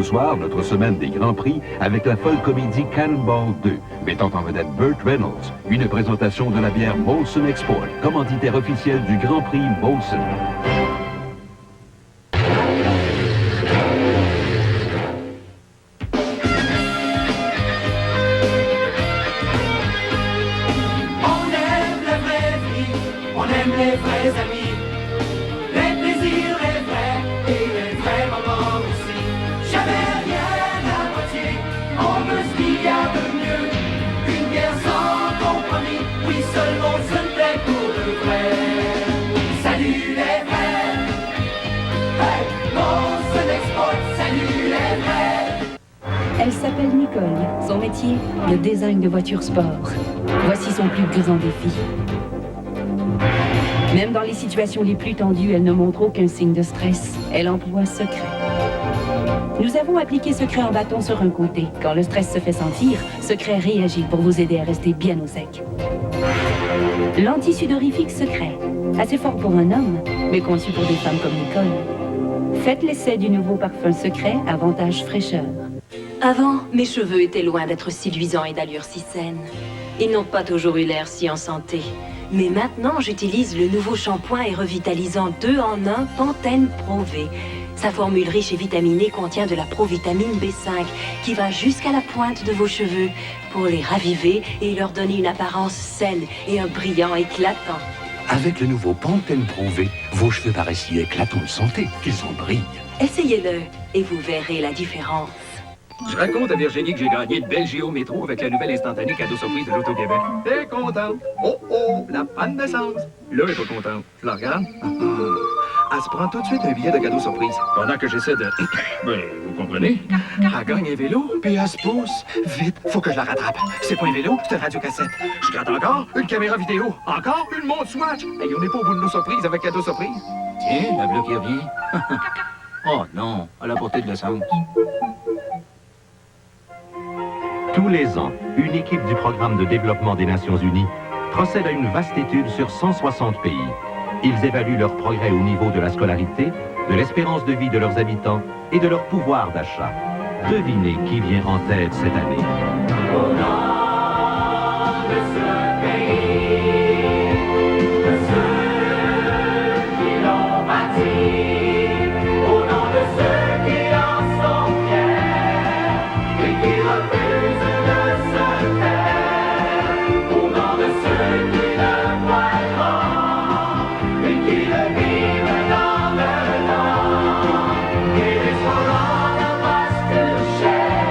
ce soir notre semaine des Grands Prix avec la folle comédie Cannonball 2, mettant en vedette Burt Reynolds. Une présentation de la bière Molson Export, commanditaire officiel du Grand Prix Molson. Les vrais amis, les plaisirs, les vrais et les vrais moments aussi. Jamais rien à moitié, on veut ce qu'il y a de mieux. Une bière sans compromis, oui seulement se plaît pour de vrai. Salut les vrais, hey, Molson Export, salut les vrais. Elle s'appelle Nicole, son métier, le design de voitures sport. Voici son plus grand défi. Même dans les situations les plus tendues, elle ne montre aucun signe de stress. Elle emploie secret. Nous avons appliqué secret en bâton sur un côté. Quand le stress se fait sentir, secret réagit pour vous aider à rester bien au sec. L'anti-sudorifique secret. Assez fort pour un homme, mais conçu pour des femmes comme Nicole. Faites l'essai du nouveau parfum secret, avantage fraîcheur. Avant, mes cheveux étaient loin d'être si luisants et d'allure si saine. Ils n'ont pas toujours eu l'air si en santé. Mais maintenant, j'utilise le nouveau shampoing et revitalisant 2 en 1 Pantene Pro V. Sa formule riche et vitaminée contient de la provitamine B5 qui va jusqu'à la pointe de vos cheveux pour les raviver et leur donner une apparence saine et un brillant éclatant. Avec le nouveau Pantene Pro V, vos cheveux paraissent si éclatants de santé qu'ils en brillent. Essayez-le et vous verrez la différence. Je raconte à Virginie que j'ai gagné de belles géo métro avec la nouvelle instantanée cadeau surprise de l'Auto-Québec. Elle est contente. Oh, oh, la panne d'essence. Là, elle est pas contente. Je la regarde. Elle se prend tout de suite un billet de cadeau surprise. Pendant que j'essaie de... Ben, vous comprenez? Elle gagne un vélo, puis elle se pousse. Vite, faut que je la rattrape. C'est pas un vélo, c'est un radiocassette. Je gratte encore une caméra vidéo. Encore une montre Swatch. Hey, on n'est pas au bout de nos surprises avec cadeau surprise. Tiens, la bleue qui revient. Oh non, à la portée de l'essence. Tous les ans, une équipe du Programme de développement des Nations Unies procède à une vaste étude sur 160 pays. Ils évaluent leur progrès au niveau de la scolarité, de l'espérance de vie de leurs habitants et de leur pouvoir d'achat. Devinez qui vient en tête cette année. Au nom de ce pays, de ceux qui l'ont bâti, au nom de ceux qui en sont fiers et qui refusent de se taire, au nom de ceux qui le voient grand et qui le vivent dans le temps. It is for all of us to share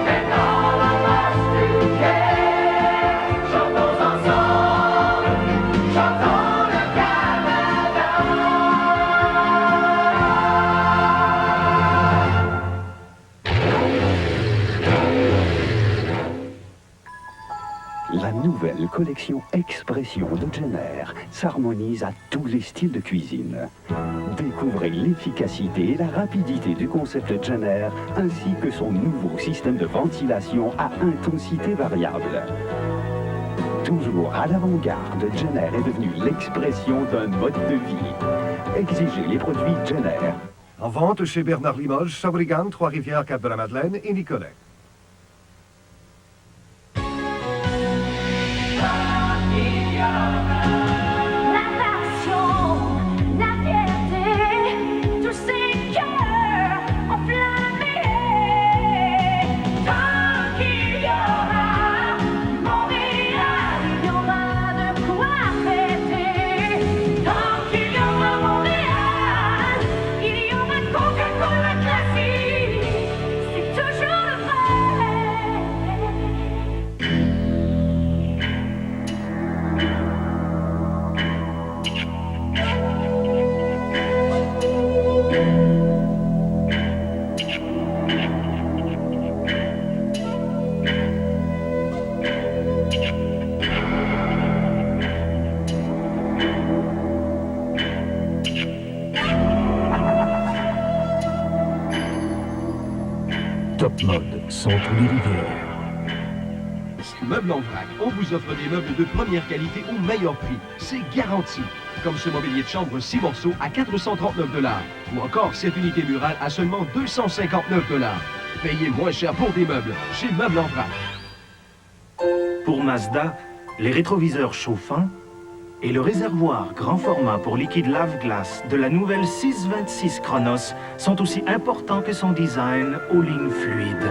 and all of us to care. Chantons ensemble, chantons le Canada. La nouvelle collection Expression de Jenner s'harmonise à tous les styles de cuisine. Découvrez l'efficacité et la rapidité du concept Jenner ainsi que son nouveau système de ventilation à intensité variable. Toujours à l'avant-garde, Jenner est devenu l'expression d'un mode de vie. Exigez les produits Jenner. En vente chez Bernard Limoges, Shawinigan, Trois-Rivières, Cap-de-la-Madeleine et Nicolet. La passion, la fierté, tous ces cœurs enflammés. Tant qu'il y aura Montréal, il y aura de quoi fêter. Tant qu'il y aura Montréal, il y aura Coca-Cola classique. C'est toujours le vrai. Top Mode, centre des rivières. Meubles en vrac, on vous offre des meubles de première qualité au meilleur prix. C'est garanti. Comme ce mobilier de chambre 6 morceaux à 439 $. Ou encore cette unité murale à seulement 259 $. Payez moins cher pour des meubles chez Meubles en vrac. Pour Mazda, les rétroviseurs chauffants et le réservoir grand format pour liquide lave-glace de la nouvelle 626 Chronos sont aussi importants que son design aux lignes fluides.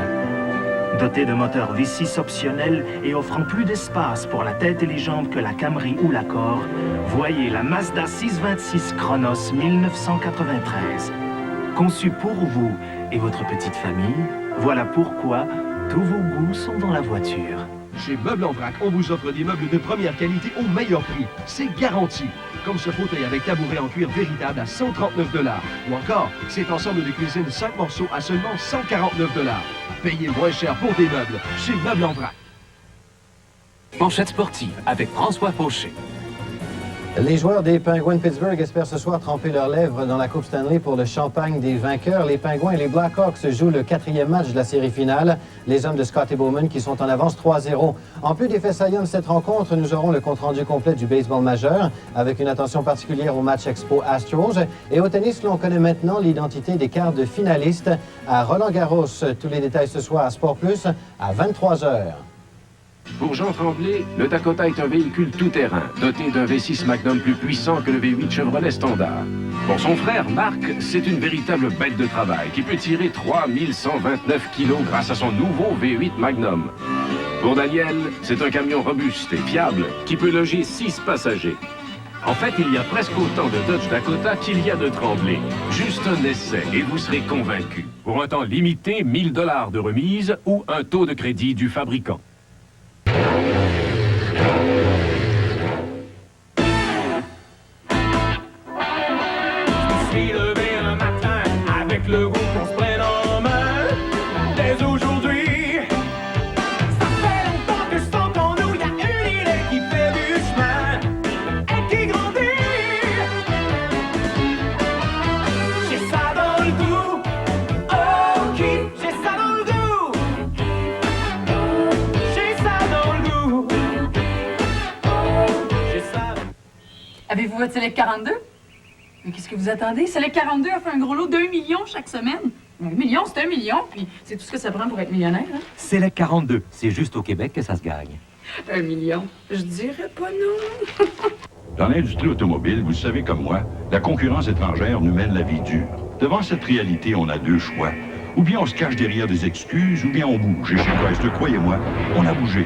Doté de moteurs V6 optionnels et offrant plus d'espace pour la tête et les jambes que la Camry ou l'Accord, voyez la Mazda 626 Chronos 1993. Conçue pour vous et votre petite famille, voilà pourquoi tous vos goûts sont dans la voiture. Chez Meubles en vrac, on vous offre des meubles de première qualité au meilleur prix. C'est garanti. Comme ce fauteuil avec tabouret en cuir véritable à 139 $. Ou encore, cet ensemble de cuisine 5 morceaux à seulement 149 $. Payez moins cher pour des meubles chez Meubles en vrac. Manchette sportive avec François Fauché. Les joueurs des Penguins de Pittsburgh espèrent ce soir tremper leurs lèvres dans la Coupe Stanley pour le champagne des vainqueurs. Les Penguins et les Blackhawks jouent le 4e match de la série finale. Les hommes de Scotty Bowman qui sont en avance 3-0. En plus des faits saillants de cette rencontre, nous aurons le compte-rendu complet du baseball majeur avec une attention particulière au match Expo Astros. Et au tennis, l'on connaît maintenant l'identité des quarts de finalistes à Roland-Garros. Tous les détails ce soir à Sport Plus à 23h. Pour Jean Tremblay, le Dakota est un véhicule tout-terrain, doté d'un V6 Magnum plus puissant que le V8 Chevrolet standard. Pour son frère, Marc, c'est une véritable bête de travail qui peut tirer 3129 kilos grâce à son nouveau V8 Magnum. Pour Daniel, c'est un camion robuste et fiable qui peut loger 6 passagers. En fait, il y a presque autant de Dodge Dakota qu'il y a de Tremblay. Juste un essai et vous serez convaincu. Pour un temps limité, 1000 $ de remise ou un taux de crédit du fabricant. Le goût qu'on se prenne en main dès aujourd'hui. Ça fait longtemps que je sens qu'en nous y a une idée qui fait du chemin et qui grandit. J'ai ça dans le goût, ok, j'ai ça dans le goût. J'ai ça dans le goût. J'ai ça. Avez-vous votre Select 42? Mais qu'est-ce que vous attendez? Select 42 a fait un gros lot d'1 million chaque semaine. 1 million, c'est 1 million, puis c'est tout ce que ça prend pour être millionnaire. Hein? Select 42, c'est juste au Québec que ça se gagne. 1 million? Je dirais pas non. Dans l'industrie automobile, vous savez comme moi, la concurrence étrangère nous mène la vie dure. Devant cette réalité, on a deux choix. Ou bien on se cache derrière des excuses, ou bien on bouge. Et chez Chrysler, croyez-moi, on a bougé.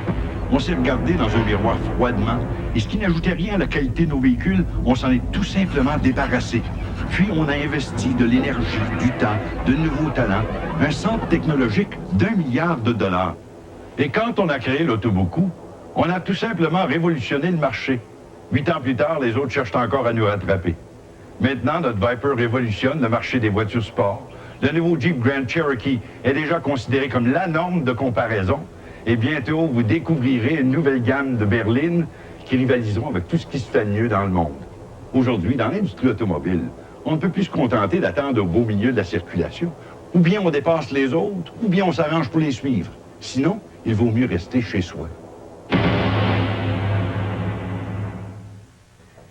On s'est regardé dans un miroir froidement, et ce qui n'ajoutait rien à la qualité de nos véhicules, on s'en est tout simplement débarrassé. Puis on a investi de l'énergie, du temps, de nouveaux talents, un centre technologique d'1 milliard de $. Et quand on a créé l'Autoboku, on a tout simplement révolutionné le marché. 8 ans plus tard, les autres cherchent encore à nous rattraper. Maintenant, notre Viper révolutionne le marché des voitures sport. Le nouveau Jeep Grand Cherokee est déjà considéré comme la norme de comparaison. Et bientôt, vous découvrirez une nouvelle gamme de berlines qui rivaliseront avec tout ce qui se fait de mieux dans le monde. Aujourd'hui, dans l'industrie automobile, on ne peut plus se contenter d'attendre au beau milieu de la circulation. Ou bien on dépasse les autres, ou bien on s'arrange pour les suivre. Sinon, il vaut mieux rester chez soi.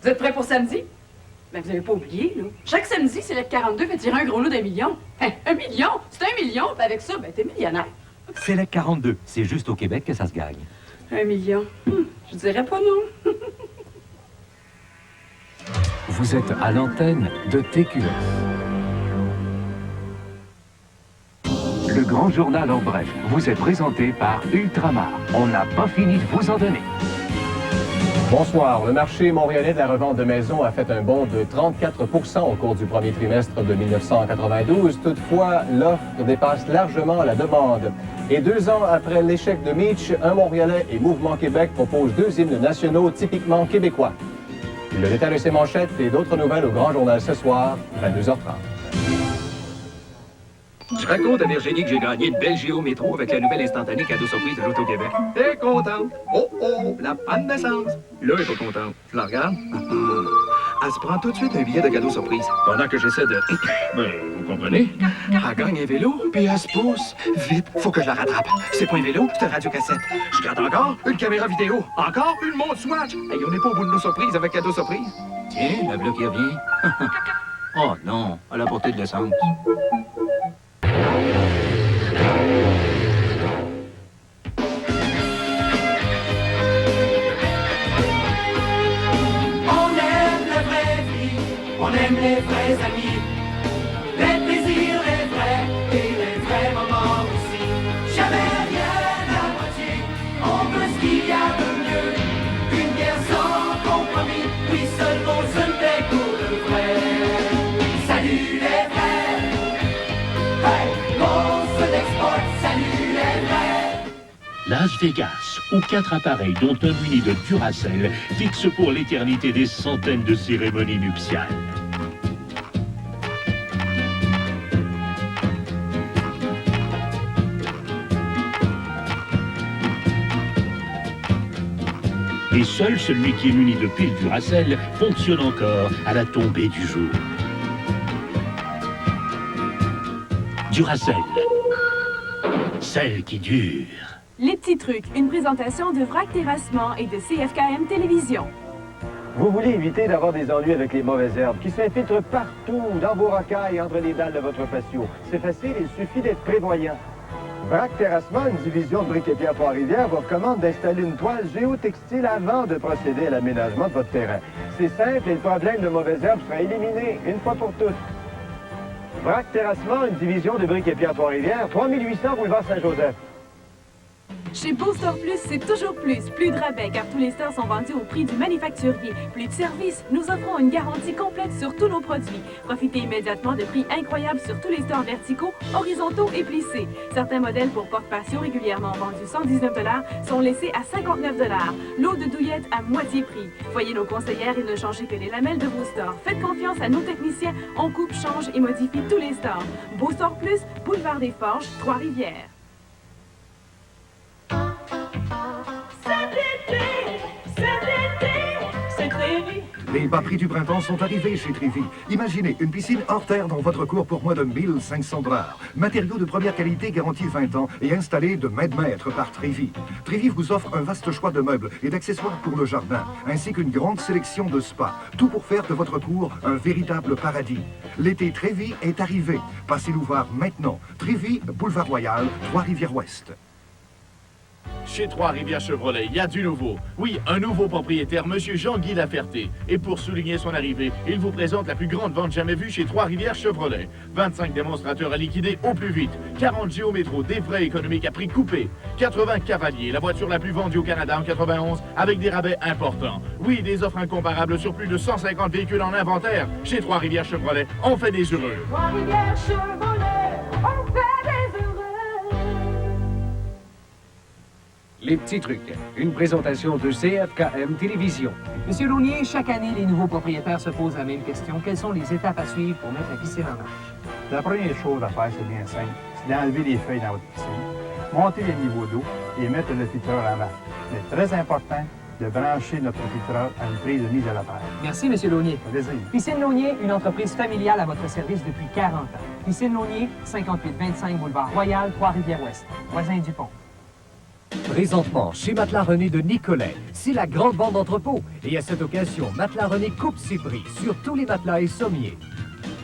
Vous êtes prêts pour samedi? Ben, vous n'avez pas oublié, là. Chaque samedi, Select 42 fait tirer un gros lot d'1 million. Hein, 1 million? C'est 1 million, puis avec ça, ben, t'es millionnaire. Select 42, c'est juste au Québec que ça se gagne. 1 million? Je dirais pas non. Vous êtes à l'antenne de TQS. Le grand journal en bref vous est présenté par Ultramar. On n'a pas fini de vous en donner. Bonsoir. Le marché montréalais de la revente de maisons a fait un bond de 34 % au cours du premier trimestre de 1992. Toutefois, l'offre dépasse largement la demande. Et 2 ans après l'échec de Mitch, un Montréalais et Mouvement Québec proposent 2 hymnes nationaux typiquement québécois. Le détail de ces manchettes et d'autres nouvelles au Grand Journal ce soir, 22h30. Je raconte à Virginie que j'ai gagné de belles Géo Métro avec la nouvelle instantanée cadeau surprise de l'Auto-Québec. Elle est contente. Oh, oh, la panne d'essence. Là, elle est pas contente. Je la regarde. elle se prend tout de suite un billet de cadeau surprise. Pendant que j'essaie de... vous comprenez? Elle gagne un vélo, puis elle se pousse. Vite, faut que je la rattrape. C'est pas un vélo, c'est un radiocassette. Je garde encore une caméra vidéo. Encore une montre Swatch. Hey, on n'est pas au bout de nos surprises avec cadeau surprise. Tiens, la bloc qui revient. Oh non, à la portée de l'essence. On aime les vrais amis, les plaisirs, les vrais et les vrais moments aussi. Jamais rien à moitié, on veut ce qu'il y a de mieux. Une guerre sans compromis, oui seulement ce n'est pour le vrai. Salut les vrais, hey, on se l'exporte, salut les vrais. Las Vegas, où 4 appareils, dont un muni de Duracell, fixent pour l'éternité des centaines de cérémonies nuptiales. Et seul celui qui est muni de piles Duracell fonctionne encore à la tombée du jour. Duracell, celle qui dure. Les petits trucs, une présentation de Vrac Terrassement et de CFKM Télévision. Vous voulez éviter d'avoir des ennuis avec les mauvaises herbes qui s'infiltrent partout, dans vos rocailles et entre les dalles de votre patio. C'est facile, il suffit d'être prévoyant. Vrac Terrassement, une division de Briques et Pierre Trois-Rivières, vous recommande d'installer une toile géotextile avant de procéder à l'aménagement de votre terrain. C'est simple et le problème de mauvaises herbes sera éliminé une fois pour toutes. Vrac Terrassement, une division de Briques et Pierre Trois-Rivières, 3800 boulevard Saint-Joseph. Chez Booster Plus, c'est toujours plus. Plus de rabais, car tous les stores sont vendus au prix du manufacturier. Plus de services, nous offrons une garantie complète sur tous nos produits. Profitez immédiatement de prix incroyables sur tous les stores verticaux, horizontaux et plissés. Certains modèles pour porte-patio régulièrement vendus 119 $ sont laissés à 59 $. L'eau de douillette à moitié prix. Voyez nos conseillères et ne changez que les lamelles de vos stores. Faites confiance à nos techniciens. On coupe, change et modifie tous les stores. Booster Plus, boulevard des Forges, Trois-Rivières. C'est Trévi. Les bas prix du printemps sont arrivés chez Trévi. Imaginez une piscine hors terre dans votre cour pour moins de 1500 $. Matériaux de première qualité garantis 20 ans et installés de main de maître par Trévi. Trévi vous offre un vaste choix de meubles et d'accessoires pour le jardin, ainsi qu'une grande sélection de spas. Tout pour faire de votre cour un véritable paradis. L'été Trévi est arrivé. Passez nous voir maintenant. Trévi, boulevard Royal, Trois-Rivières-Ouest. Chez Trois-Rivières Chevrolet, il y a du nouveau. Oui, un nouveau propriétaire, M. Jean-Guy Laferté. Et pour souligner son arrivée, il vous présente la plus grande vente jamais vue chez Trois-Rivières Chevrolet. 25 démonstrateurs à liquider au plus vite. 40 Géométro, des frais économiques à prix coupé. 80 Cavalier, la voiture la plus vendue au Canada en 91, avec des rabais importants. Oui, des offres incomparables sur plus de 150 véhicules en inventaire. Chez Trois-Rivières Chevrolet, on fait des heureux. Trois-Rivières Chevrolet, on fait des heureux. Les petits trucs, une présentation de CFKM Télévision. Monsieur Launier, chaque année, les nouveaux propriétaires se posent la même question. Quelles sont les étapes à suivre pour mettre la piscine en marche? La première chose à faire, c'est bien simple, c'est d'enlever les feuilles dans votre piscine, monter les niveaux d'eau et mettre le filtreur en marche. C'est très important de brancher notre filtreur à une prise de mise à la terre. Merci, Monsieur Launier. Plaisir. Piscine Launier, une entreprise familiale à votre service depuis 40 ans. Piscine Launier, 5825 boulevard Royal, Trois-Rivières-Ouest. Voisin du pont. Présentement, chez Matelas René de Nicolet, c'est la grande vente d'entrepôt. Et à cette occasion, Matelas René coupe ses prix sur tous les matelas et sommiers.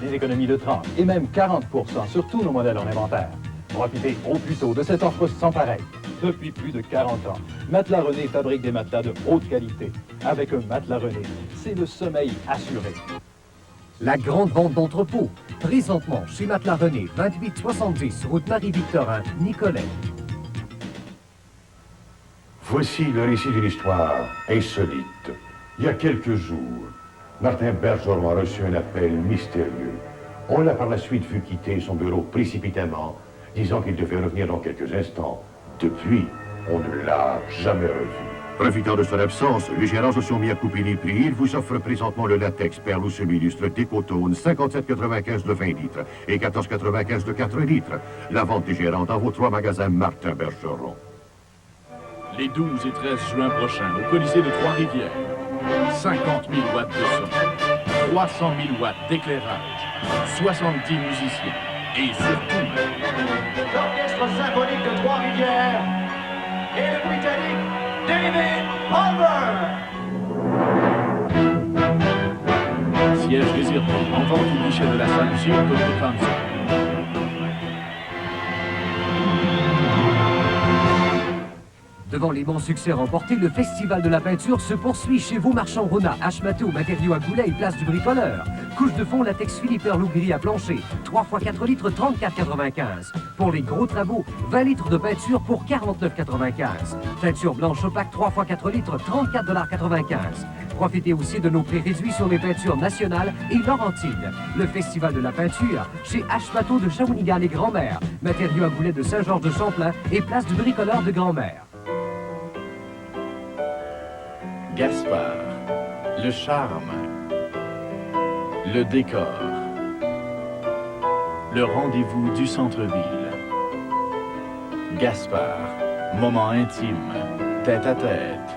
Des économies de 30 et même 40 % sur tous nos modèles en inventaire. Profitez au plus tôt de cette offre sans pareil. Depuis plus de 40 ans, Matelas René fabrique des matelas de haute qualité. Avec un Matelas René, c'est le sommeil assuré. La grande vente d'entrepôt. Présentement, chez Matelas René, 2870, route Marie-Victorin, Nicolet. Voici le récit d'une histoire insolite. Il y a quelques jours, Martin Bergeron a reçu un appel mystérieux. On l'a par la suite vu quitter son bureau précipitamment, disant qu'il devait revenir dans quelques instants. Depuis, on ne l'a jamais revu. Profitant de son absence, les gérants se sont mis à couper les prix. Ils vous offrent présentement le latex perle ou semi-lustre Décotone, 57,95 de 20 litres et 14,95 de 4 litres. La vente des gérants dans vos 3 magasins Martin Bergeron. Les 12 et 13 juin prochains, au Colisée de Trois-Rivières. 50 000 watts de son. 300 000 watts d'éclairage, 70 musiciens et surtout L'Orchestre symphonique de Trois-Rivières et le Britannique David Palmer. siège réservé en vente au guichet de la salle Gilles Coco. Devant l'immense succès remporté, le Festival de la peinture se poursuit chez vous, marchands Rona, H-Mato, matériaux à goulet et place du bricoleur. Couche de fond, latex Philippe loup gris à plancher, 3 x 4 litres, 34,95. Pour les gros travaux, 20 litres de peinture pour 49,95. Peinture blanche opaque, 3 x 4 litres, 34,95. Profitez aussi de nos prix réduits sur les peintures nationales et laurentines. Le Festival de la peinture chez H-Mato de Shawinigan et Grand-Mère, matériaux à goulet de Saint-Georges de Champlain et place du bricoleur de Grand-Mère. Gaspard, le charme, le décor, le rendez-vous du centre-ville. Gaspard, moment intime, tête à tête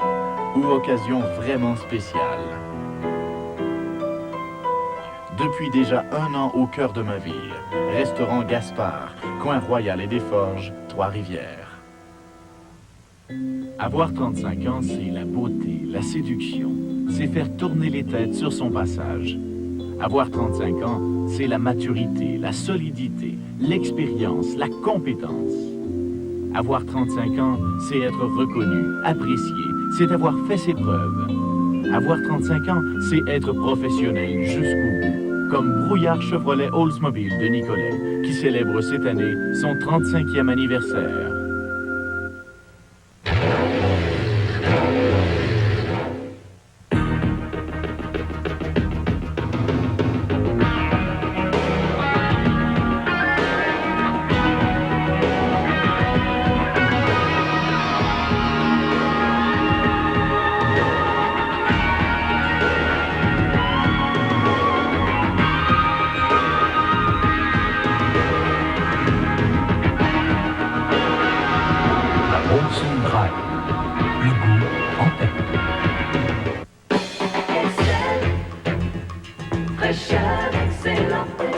ou occasion vraiment spéciale. Depuis déjà 1 an au cœur de ma ville, restaurant Gaspard, coin Royal et des Forges, Trois-Rivières. Avoir 35 ans, c'est la beauté, la séduction, c'est faire tourner les têtes sur son passage. Avoir 35 ans, c'est la maturité, la solidité, l'expérience, la compétence. Avoir 35 ans, c'est être reconnu, apprécié, c'est avoir fait ses preuves. Avoir 35 ans, c'est être professionnel jusqu'au bout, comme Brouillard Chevrolet Oldsmobile de Nicolet, qui célèbre cette année son 35e anniversaire.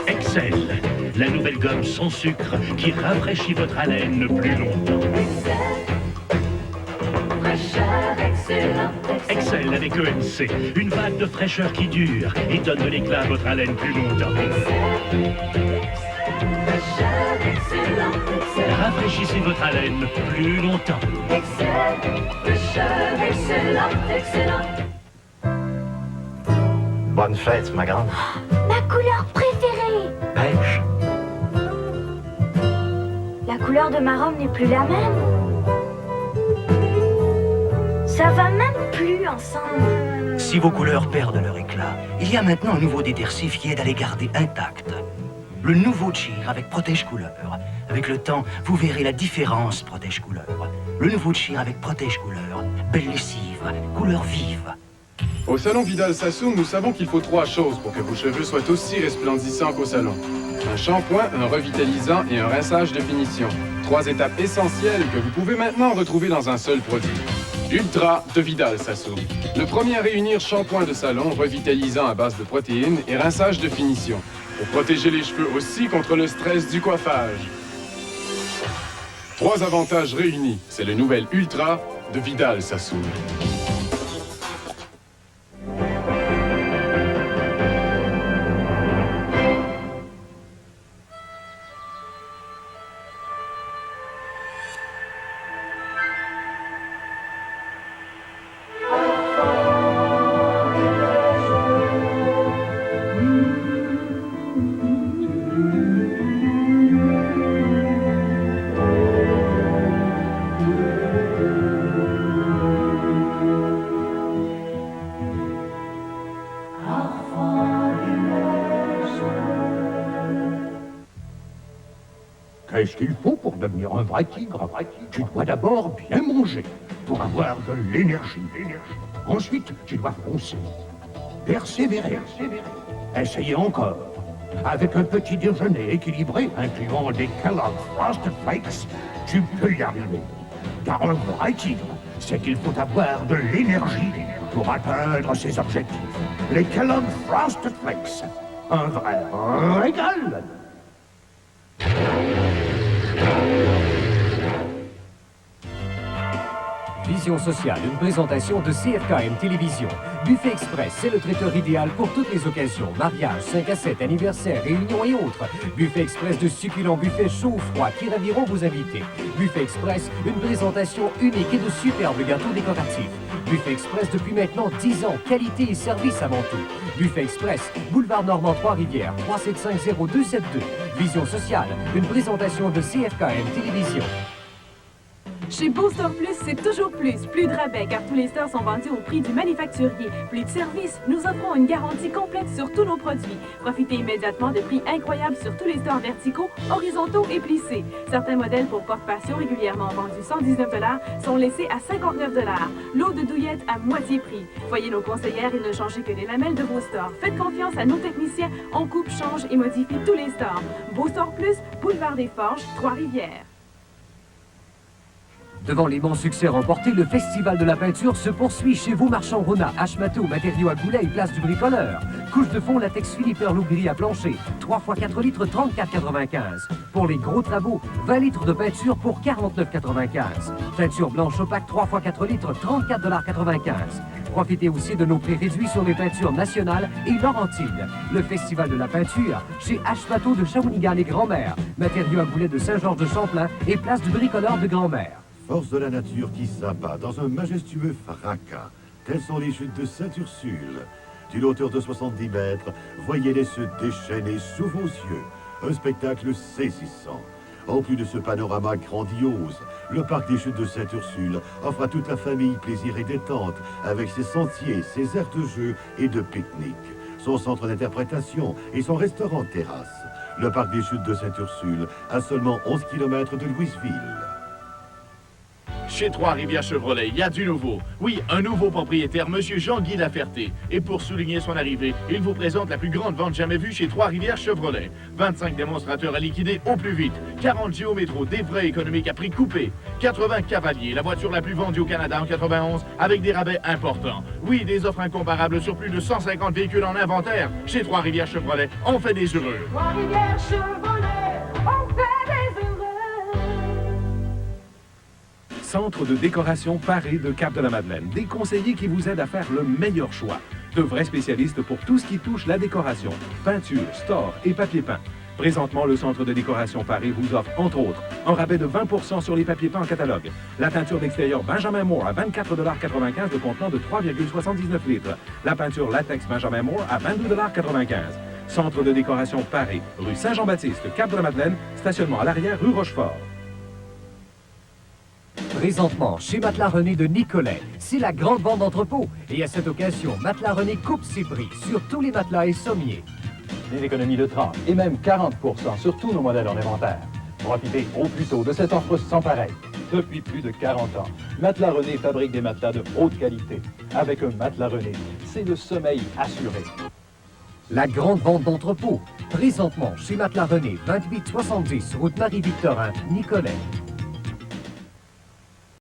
Excel, la nouvelle gomme sans sucre qui rafraîchit votre haleine plus longtemps. Excel avec ENC, une vague de fraîcheur qui dure et donne de l'éclat à votre haleine plus longtemps. Rafraîchissez votre haleine plus longtemps. Bonne fête, ma grande. Ma couleur préférée! Beige. La couleur de ma robe n'est plus la même. Ça va même plus ensemble. Si vos couleurs perdent leur éclat, il y a maintenant un nouveau détersif qui aide à les garder intactes. Le nouveau Cheer avec Protège Couleur. Avec le temps, vous verrez la différence Protège Couleur. Le nouveau Cheer avec Protège Couleur. Belle lessive, couleur vive. Au salon Vidal-Sassoon, nous savons qu'il faut 3 choses pour que vos cheveux soient aussi resplendissants qu'au salon. Un shampoing, un revitalisant et un rinçage de finition. 3 étapes essentielles que vous pouvez maintenant retrouver dans un seul produit. Ultra de Vidal-Sassoon. Le premier à réunir shampoing de salon, revitalisant à base de protéines et rinçage de finition. Pour protéger les cheveux aussi contre le stress du coiffage. 3 avantages réunis. C'est le nouvel Ultra de Vidal-Sassoon. Qu'est-ce qu'il faut pour devenir un vrai tigre? Tu dois d'abord bien manger pour avoir de l'énergie. Ensuite, tu dois foncer, persévérer, essayer encore. Avec un petit déjeuner équilibré, incluant des Kellogg's Frosted Flakes, tu peux y arriver. Car un vrai tigre, c'est qu'il faut avoir de l'énergie pour atteindre ses objectifs. Les Kellogg Frosted Flakes. Un vrai régal. Vision sociale, une présentation de CFKM Télévision. Buffet Express, c'est le traiteur idéal pour toutes les occasions. Mariage, 5 à 7, anniversaire, réunions et autres. Buffet Express de succulents buffets chauds ou froids qui raviront vos invités. Buffet Express, une présentation unique et de superbes gâteaux décoratifs. Buffet Express depuis maintenant 10 ans, qualité et service avant tout. Buffet Express, boulevard Normand Trois-Rivières, 3750272. Vision sociale, une présentation de CFKM Télévision. Chez Booster Plus, c'est toujours plus. Plus de rabais, car tous les stores sont vendus au prix du manufacturier. Plus de services, nous offrons une garantie complète sur tous nos produits. Profitez immédiatement de prix incroyables sur tous les stores verticaux, horizontaux et plissés. Certains modèles pour porte-patio régulièrement vendus 119 $ sont laissés à 59 $. L'eau de douillette à moitié prix. Voyez nos conseillères et ne changez que les lamelles de vos stores. Faites confiance à nos techniciens. On coupe, change et modifie tous les stores. Booster Plus, boulevard des Forges, Trois-Rivières. Devant l'immense succès remporté, le Festival de la peinture se poursuit chez vous, marchand Rona, H-Mato, matériaux à goulet et place du bricoleur. Couche de fond, latex Philippe Loup gris à plancher, 3 x 4 litres, 34,95. Pour les gros travaux, 20 litres de peinture pour 49,95. Peinture blanche opaque, 3 x 4 litres, 34,95. Profitez aussi de nos prix réduits sur les peintures nationales et laurentines. Le Festival de la peinture chez H-Mato de Shawinigan et Grand-Mère, matériaux à goulet de Saint-Georges-de-Champlain et place du bricoleur de Grand-Mère. Force de la nature qui s'abat dans un majestueux fracas. Telles sont les chutes de Sainte-Ursule. D'une hauteur de 70 mètres, voyez-les se déchaîner sous vos yeux. Un spectacle saisissant. En plus de ce panorama grandiose, le parc des chutes de Sainte-Ursule offre à toute la famille plaisir et détente avec ses sentiers, ses aires de jeu et de pique-nique, son centre d'interprétation et son restaurant-terrasse. Le parc des chutes de Sainte-Ursule, à seulement 11 km de Louisville. Chez Trois-Rivières Chevrolet, il y a du nouveau. Oui, un nouveau propriétaire, M. Jean-Guy Laferté. Et pour souligner son arrivée, il vous présente la plus grande vente jamais vue chez Trois-Rivières Chevrolet. 25 démonstrateurs à liquider au plus vite. 40 Géométro, des vrais économiques à prix coupé. 80 Cavalier, la voiture la plus vendue au Canada en 91, avec des rabais importants. Oui, des offres incomparables sur plus de 150 véhicules en inventaire. Chez Trois-Rivières Chevrolet, on fait des heureux. Trois-Rivières Chevrolet, on fait des heureux. Centre de décoration Paré de Cap-de-la-Madeleine. Des conseillers qui vous aident à faire le meilleur choix. De vrais spécialistes pour tout ce qui touche la décoration, peinture, store et papier peint. Présentement, le centre de décoration Paré vous offre, entre autres, un rabais de 20% sur les papiers peints en catalogue. La peinture d'extérieur Benjamin Moore à 24,95 $, de contenant de 3,79 litres. La peinture latex Benjamin Moore à 22,95 $. Centre de décoration Paré, rue Saint-Jean-Baptiste, Cap-de-la-Madeleine, stationnement à l'arrière, rue Rochefort. Présentement, chez Matelas René de Nicolet, c'est la grande vente d'entrepôt. Et à cette occasion, Matelas René coupe ses prix sur tous les matelas et sommiers. Des économies de 30 et même 40% sur tous nos modèles en inventaire. Profitez au plus tôt de cette offre sans pareil. Depuis plus de 40 ans, Matelas René fabrique des matelas de haute qualité. Avec un Matelas René, c'est le sommeil assuré. La grande vente d'entrepôt. Présentement, chez Matelas René, 2870, route Marie-Victorin, Nicolet.